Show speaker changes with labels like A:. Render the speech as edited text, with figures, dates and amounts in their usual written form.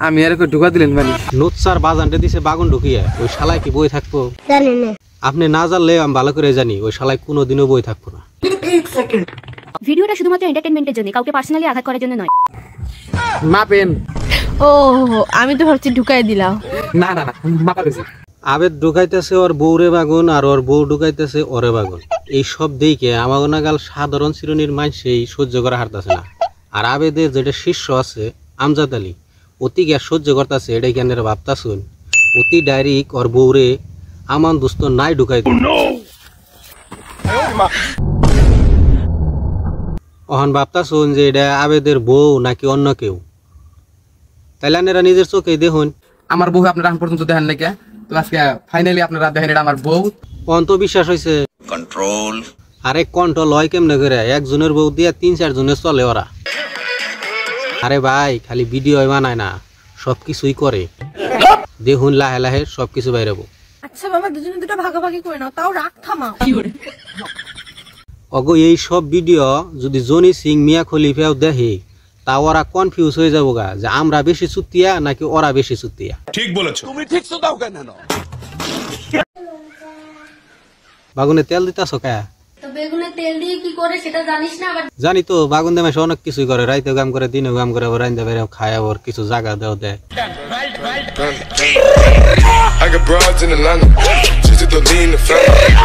A: আমি আর ঢুকা দিলেন মানে
B: নুৎসার বাজানটা দিছে বাগুন ঢুকিয়ে ওই শালায় কি বই থাকবো
C: জানি না।
B: আপনি না জানলে আমি ভালো করে জানি ওই শালায় কোনোদিনও বই থাকবো না।
D: ভিডিওটা শুধুমাত্র এন্টারটেইনমেন্টের জন্য, কাউকে পার্সোনালি আঘাত করার জন্য নয়।
A: মাপেন।
E: ও আমি তো ভাবছি ঢুকাই দিলাম।
A: না না না মাপা গেছে।
B: আবেদ ঢুকাইতেছে ওর বউরে বাগুন আর ওর বউ ঢুকাইতেছে ওরে বাগুন। এই সব দিকে আমার নাগাল সাধারণ শ্রেণীর মানুষই সহ্য করা হারতেছে না। আর আবেদের যেটা শিষ্য আছে আমজাদ আলী অতি গ্যাস সহ্য করতেছে এটাই কেন ভাবতাছুন অতি ডাইরেক্ট ওর বউরে আমান দোস্ত নাই ঢুকাই অহন ভাবতাছুন যে এটা আবেদের বউ নাকি অন্য কেউ, তাইলে আপনারা নিজের চোখে দেখুন।
A: আমার বউ আপনারা এখন পর্যন্ত দেখেন নাকি, তো আজকে ফাইনালি আপনারা দেখেন এটা আমার বউ।
B: অন্ত বিশ্বাস হয়েছে কন্ট্রোল। আরে কন্ট্রোল হয় কেমনে করে? একজনের বউ দিয়া ৩-৪ জনের চলে ওরা। আরে ভাই খালি ভিডিও বানায় না, সবকিছুই করে। দেখুন লাহে লাহে সবকিছু বাইরেবো।
E: আচ্ছা বাবা দুজনে দুটো ভাগাভাগি করে নাও, তাও রাগ থামাও।
B: অগো এই সব ভিডিও যদি জনি সিং মিয়া খলিফাও দেখে তা ওরা কনফিউজ হয়ে যাবো গা যে আমরা বেশি চুতিয়া নাকি ওরা বেশি চুতিয়া।
F: ঠিক বলেছো তুমি, ঠিক তো দাও কেন?
B: বাগুনে তেল দিতাছ কা?
D: তো বেগুনে তেল দিয়ে কি করে সেটা জানিস না? আবার
B: জানি তো, বাগুন দেমে অনেক কিছুই করে, রাইতে কাম করে, দিনে কাম করে, আবার রাইন্দা বেড়ে খায়, আবার কিছু জায়গা দেও দেয়। I got broads in Atlanta, just to lean the family.